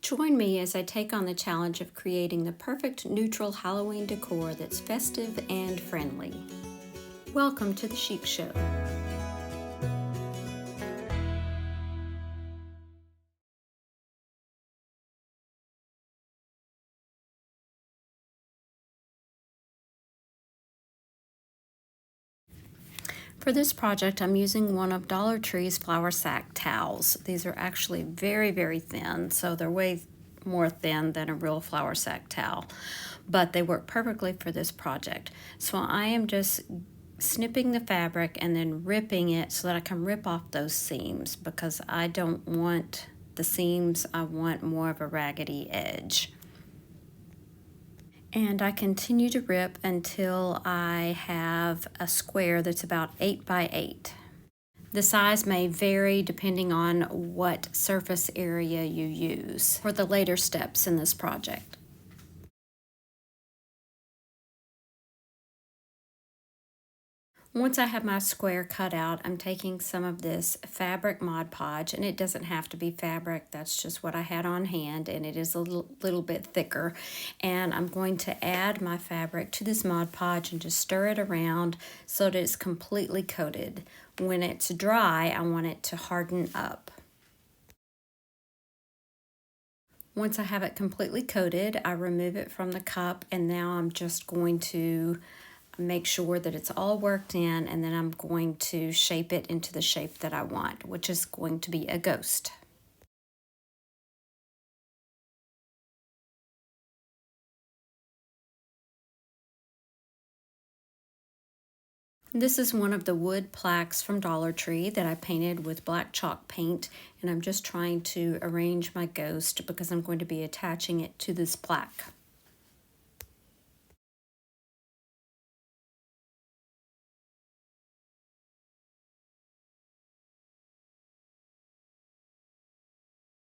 Join me as I take on the challenge of creating the perfect neutral Halloween decor that's festive and friendly. Welcome to the Chic Show. For this project, I'm using one of Dollar Tree's flour sack towels. These are actually very, very thin, so they're way more thin than a real flour sack towel, but they work perfectly for this project. So I am just snipping the fabric and then ripping it so that I can rip off those seams, because I don't want the seams, I want more of a raggedy edge. And I continue to rip until I have a square that's about 8 by 8. The size may vary depending on what surface area you use for the later steps in this project. Once I have my square cut out, I'm taking some of this fabric Mod Podge, and it doesn't have to be fabric, that's just what I had on hand, and it is a little bit thicker. And I'm going to add my fabric to this Mod Podge and just stir it around so that it's completely coated. When it's dry, I want it to harden up. Once I have it completely coated, I remove it from the cup, and now I'm just going to make sure that it's all worked in, and then I'm going to shape it into the shape that I want, which is going to be a ghost. This is one of the wood plaques from Dollar Tree that I painted with black chalk paint, and I'm just trying to arrange my ghost because I'm going to be attaching it to this plaque.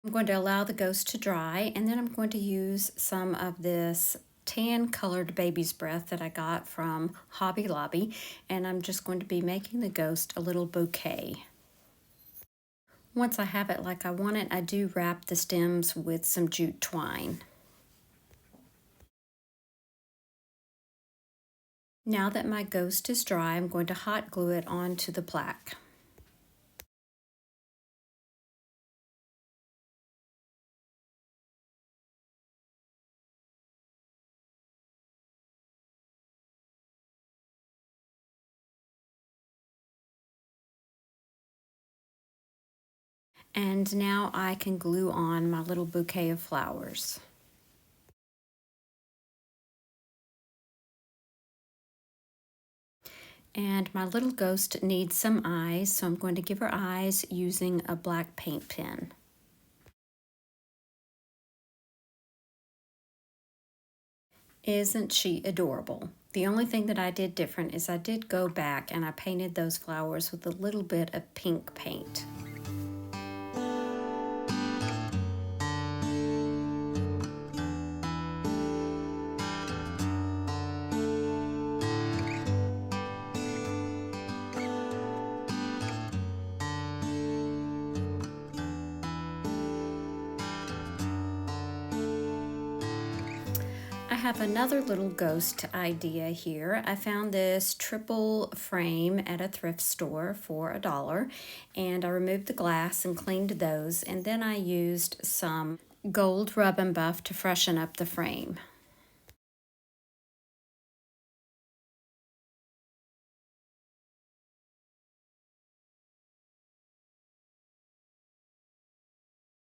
I'm going to allow the ghost to dry, and then I'm going to use some of this tan colored baby's breath that I got from Hobby Lobby, and I'm just going to be making the ghost a little bouquet. Once I have it like I want it, I do wrap the stems with some jute twine. Now that my ghost is dry, I'm going to hot glue it onto the plaque. And now I can glue on my little bouquet of flowers. And my little ghost needs some eyes, so I'm going to give her eyes using a black paint pen. Isn't she adorable? The only thing that I did different is I did go back and I painted those flowers with a little bit of pink paint. I have another little ghost idea here. I found this triple frame at a thrift store for $1, and I removed the glass and cleaned those, and then I used some gold rub and buff to freshen up the frame.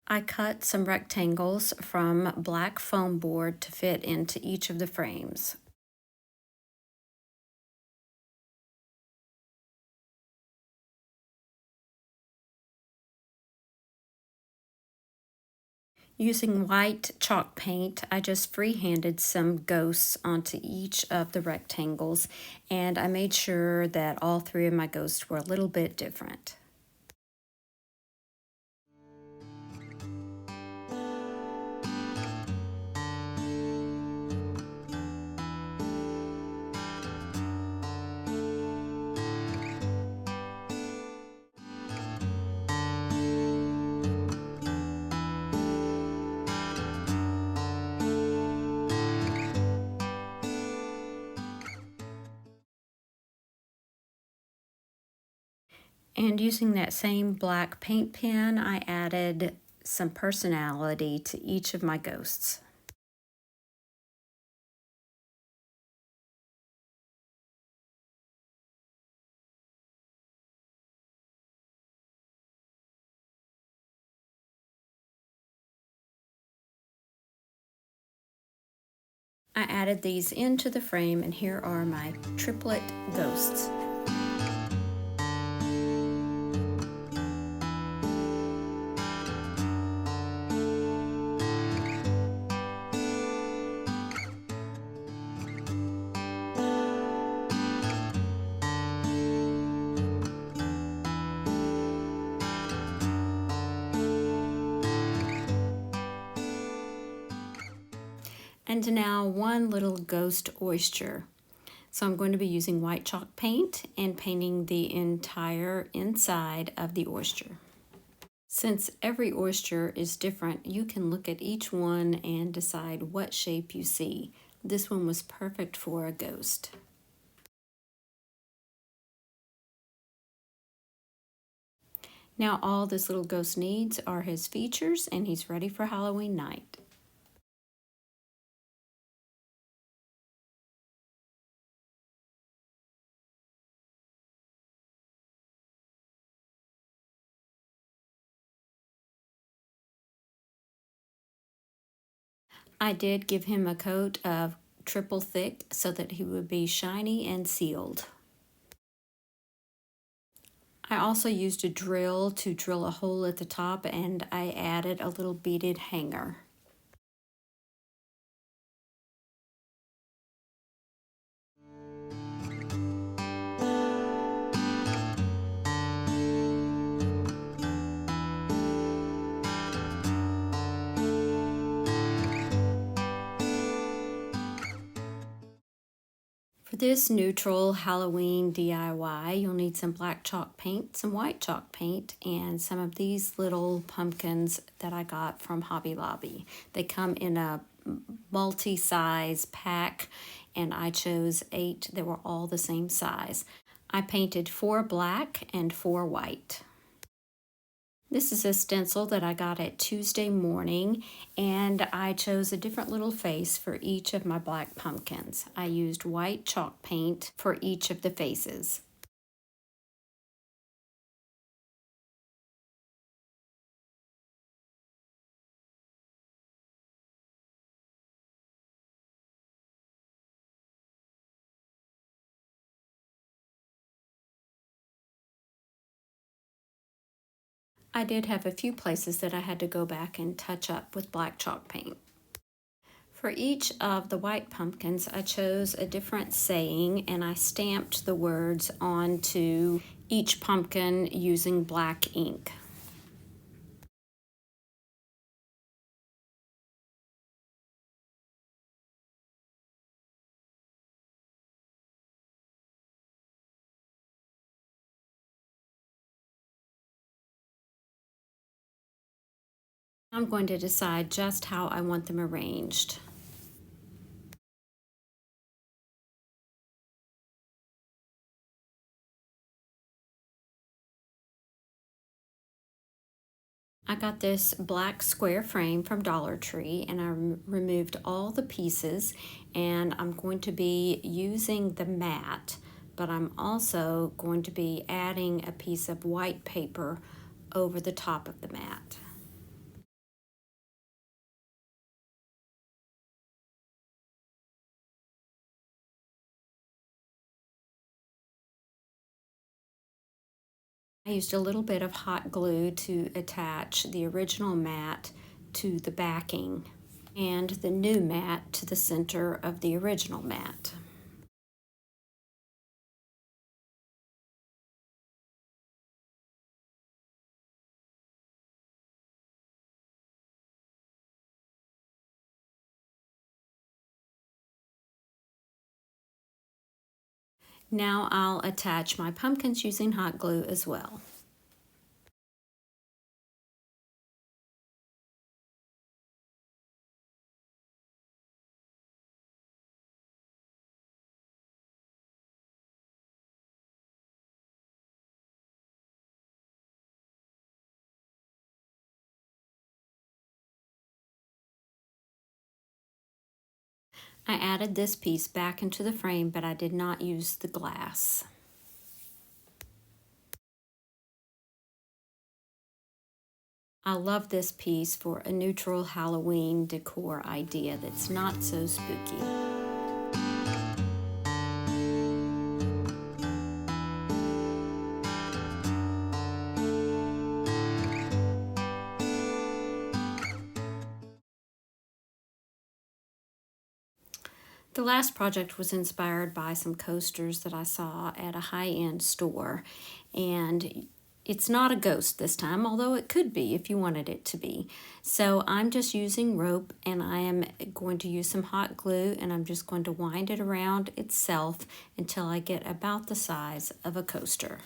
I cut some rectangles from black foam board to fit into each of the frames. Using white chalk paint, I just freehanded some ghosts onto each of the rectangles, and I made sure that all three of my ghosts were a little bit different. And using that same black paint pen, I added some personality to each of my ghosts. I added these into the frame, and here are my triplet ghosts. And now one little ghost oyster. So I'm going to be using white chalk paint and painting the entire inside of the oyster. Since every oyster is different, you can look at each one and decide what shape you see. This one was perfect for a ghost. Now all this little ghost needs are his features, and he's ready for Halloween night. I did give him a coat of triple thick so that he would be shiny and sealed. I also used a drill to drill a hole at the top, and I added a little beaded hanger. For this neutral Halloween DIY, you'll need some black chalk paint, some white chalk paint, and some of these little pumpkins that I got from Hobby Lobby. They come in a multi-size pack, and I chose 8 that were all the same size. I painted 4 black and 4 white. This is a stencil that I got at Tuesday morning, and I chose a different little face for each of my black pumpkins. I used white chalk paint for each of the faces. I did have a few places that I had to go back and touch up with black chalk paint. For each of the white pumpkins, I chose a different saying, and I stamped the words onto each pumpkin using black ink. I'm going to decide just how I want them arranged. I got this black square frame from Dollar Tree, and I removed all the pieces, and I'm going to be using the mat, but I'm also going to be adding a piece of white paper over the top of the mat. I used a little bit of hot glue to attach the original mat to the backing and the new mat to the center of the original mat. Now I'll attach my pumpkins using hot glue as well. I added this piece back into the frame, but I did not use the glass. I love this piece for a neutral Halloween decor idea that's not so spooky. The last project was inspired by some coasters that I saw at a high-end store, and it's not a ghost this time, although it could be if you wanted it to be. So I'm just using rope, and I am going to use some hot glue, and I'm just going to wind it around itself until I get about the size of a coaster.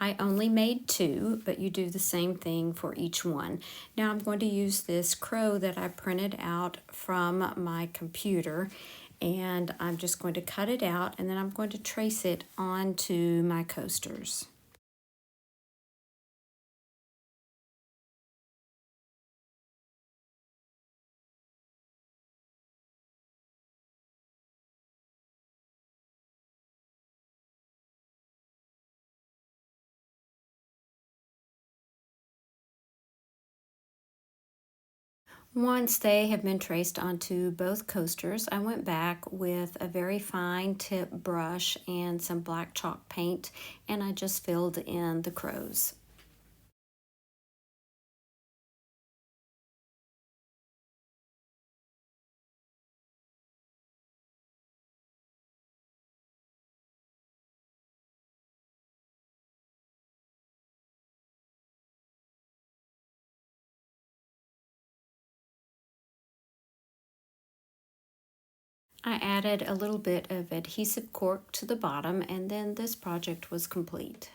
I only made 2, but you do the same thing for each one. Now I'm going to use this crow that I printed out from my computer, and I'm just going to cut it out, and then I'm going to trace it onto my coasters. Once they have been traced onto both coasters, I went back with a very fine tip brush and some black chalk paint, and I just filled in the crows. I added a little bit of adhesive cork to the bottom, and then this project was complete.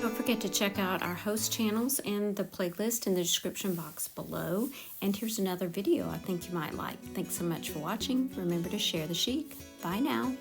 Don't forget to check out our host channels and the playlist in the description box below. And here's another video I think you might like. Thanks so much for watching. Remember to share the chic. Bye now.